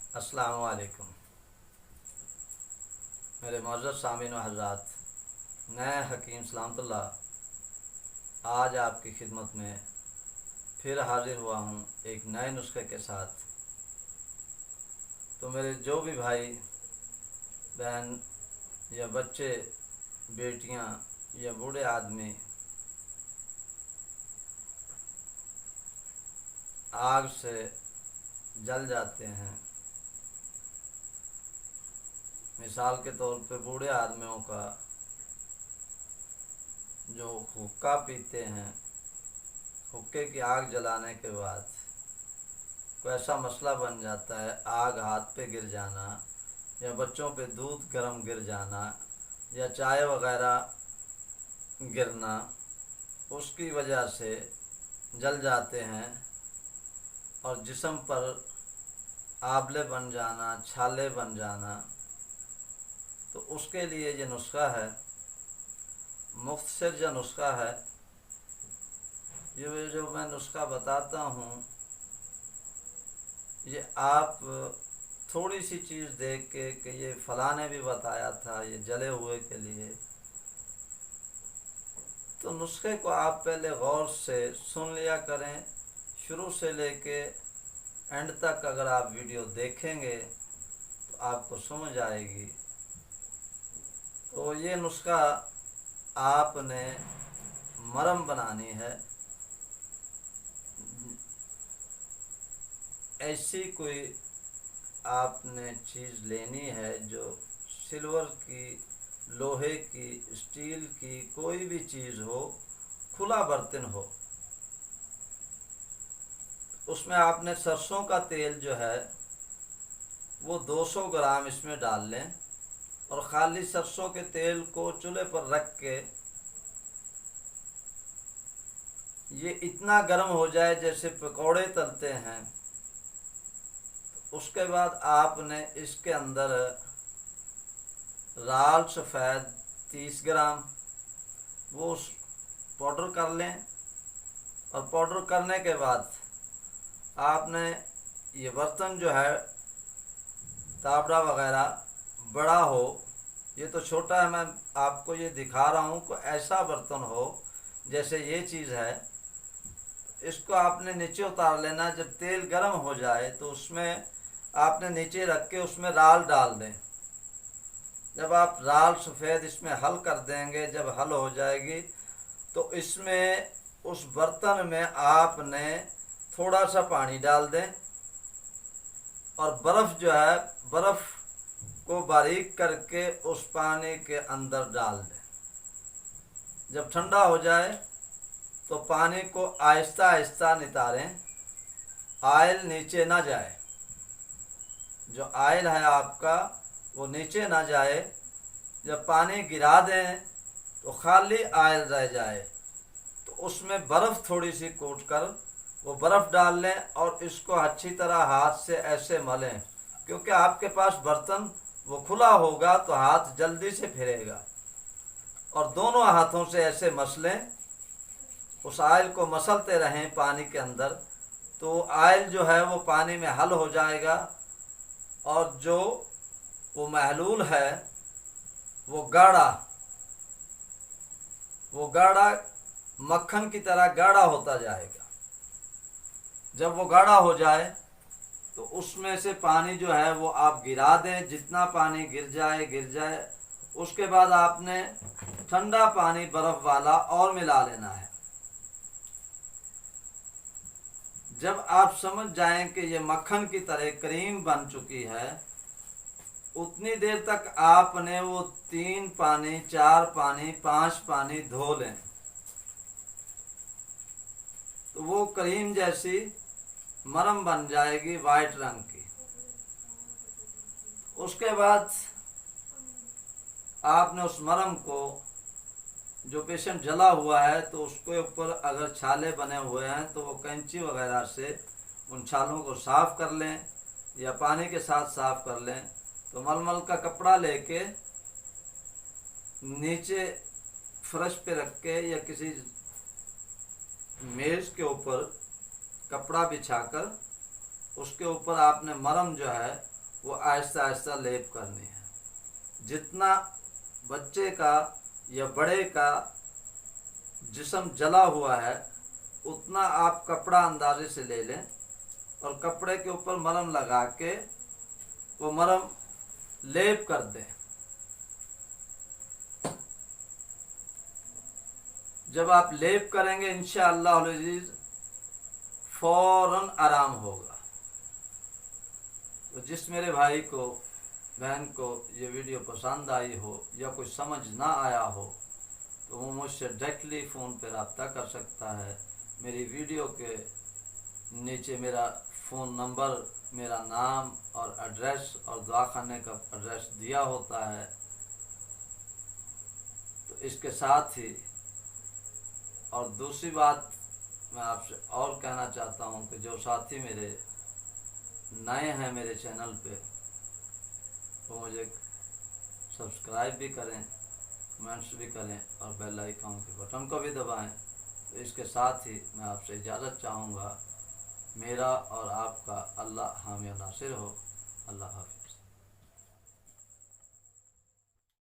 अस्सलामु अलैकुम मेरे मौजूद सामीन व हज़रात। मैं हकीम सलामतुल्लाह आज आपकी खिदमत में फिर हाजिर हुआ हूँ एक नए नुस्खे के साथ। तो मेरे जो भी भाई बहन या बच्चे बेटियाँ या बूढ़े आदमी आग से जल जाते हैं, मिसाल के तौर पे बूढ़े आदमियों का जो हुक्का पीते हैं, हुक्के की आग जलाने के बाद कोई ऐसा मसला बन जाता है, आग हाथ पे गिर जाना या बच्चों पे दूध गर्म गिर जाना या चाय वगैरह गिरना, उसकी वजह से जल जाते हैं और जिस्म पर आबले बन जाना, छाले बन जाना। तो उसके लिए ये नुस्खा है, मुख्तसर जो नुस्खा है, ये जो मैं नुस्खा बताता हूँ ये आप थोड़ी सी चीज़ देख के कि ये फ़लाँ ने भी बताया था ये जले हुए के लिए, तो नुस्खे को आप पहले गौर से सुन लिया करें। शुरू से लेके एंड तक अगर आप वीडियो देखेंगे तो आपको समझ आएगी। तो ये नुस्खा आपने मरहम बनानी है। ऐसी कोई आपने चीज़ लेनी है जो सिल्वर की, लोहे की, स्टील की, कोई भी चीज़ हो, खुला बर्तन हो। उसमें आपने सरसों का तेल जो है वो 200 ग्राम इसमें डाल लें और ख़ाली सरसों के तेल को चूल्हे पर रख के ये इतना गर्म हो जाए जैसे पकौड़े तलते हैं। उसके बाद आपने इसके अंदर लाल सफ़ेद 30 ग्राम वो पाउडर कर लें और पाउडर करने के बाद आपने ये बर्तन जो है तावड़ा वगैरह बड़ा हो, ये तो छोटा है, मैं आपको ये दिखा रहा हूँ को ऐसा बर्तन हो जैसे ये चीज़ है। इसको आपने नीचे उतार लेना। जब तेल गर्म हो जाए तो उसमें आपने नीचे रख के उसमें राल डाल दें। जब आप राल सफ़ेद इसमें हल कर देंगे, जब हल हो जाएगी तो इसमें उस बर्तन में आपने थोड़ा सा पानी डाल दें और बर्फ़ जो है, बर्फ़ को बारीक करके उस पानी के अंदर डाल दें। जब ठंडा हो जाए तो पानी को आहिस्ता आहिस्ता नितारें, आयल नीचे ना जाए। जो आयल है आपका वो नीचे ना जाए। जब पानी गिरा दें तो खाली आयल रह जाए तो उसमें बर्फ़ थोड़ी सी कूट कर वो बर्फ़ डाल लें और इसको अच्छी तरह हाथ से ऐसे मलें, क्योंकि आपके पास बर्तन वो खुला होगा तो हाथ जल्दी से फिरेगा। और दोनों हाथों से ऐसे मसलें, उस आयल को मसलते रहें पानी के अंदर, तो आयल जो है वो पानी में हल हो जाएगा और जो वो महलूल है वो गाढ़ा मक्खन की तरह गाढ़ा होता जाएगा। जब वो गाढ़ा हो जाए तो उसमें से पानी जो है वो आप गिरा दें, जितना पानी गिर जाए। उसके बाद आपने ठंडा पानी बर्फ़ वाला और मिला लेना है। जब आप समझ जाएं कि ये मक्खन की तरह क्रीम बन चुकी है, उतनी देर तक आपने वो 3 पानी, 4 पानी, 5 पानी धो लें तो वो क्रीम जैसी मरहम बन जाएगी वाइट रंग की। उसके बाद आपने उस मरहम को, जो पेशेंट जला हुआ है तो उसके ऊपर अगर छाले बने हुए हैं तो वो कैंची वगैरह से उन छालों को साफ़ कर लें या पानी के साथ साफ़ कर लें। तो मलमल का कपड़ा लेके नीचे फर्श पे रख के या किसी मेज़ के ऊपर कपड़ा बिछाकर उसके ऊपर आपने मरहम जो है वो आहिस्ता आहिस्ता लेप करनी है। जितना बच्चे का या बड़े का जिस्म जला हुआ है उतना आप कपड़ा अंदाजे से ले लें और कपड़े के ऊपर मलम लगा के वो मलम लेप कर दें। जब आप लेप करेंगे इंशाअल्लाह अज़ीज़ फौरन आराम होगा। तो जिस मेरे भाई को बहन को ये वीडियो पसंद आई हो या कोई समझ ना आया हो तो वो मुझसे डायरेक्टली फ़ोन पर रब्ता कर सकता है। मेरी वीडियो के नीचे मेरा फ़ोन नंबर, मेरा नाम और एड्रेस और दवाखाने का एड्रेस दिया होता है। तो इसके साथ ही और दूसरी बात मैं आपसे और कहना चाहता हूँ कि जो साथी मेरे नए हैं मेरे चैनल पे वो मुझे सब्सक्राइब भी करें, कमेंट्स भी करें और बेल आइकन के बटन को भी दबाएं। तो इसके साथ ही मैं आपसे इजाज़त चाहूँगा। मेरा और आपका अल्लाह हामी और नासिर हो। अल्लाह हाफ़िज़।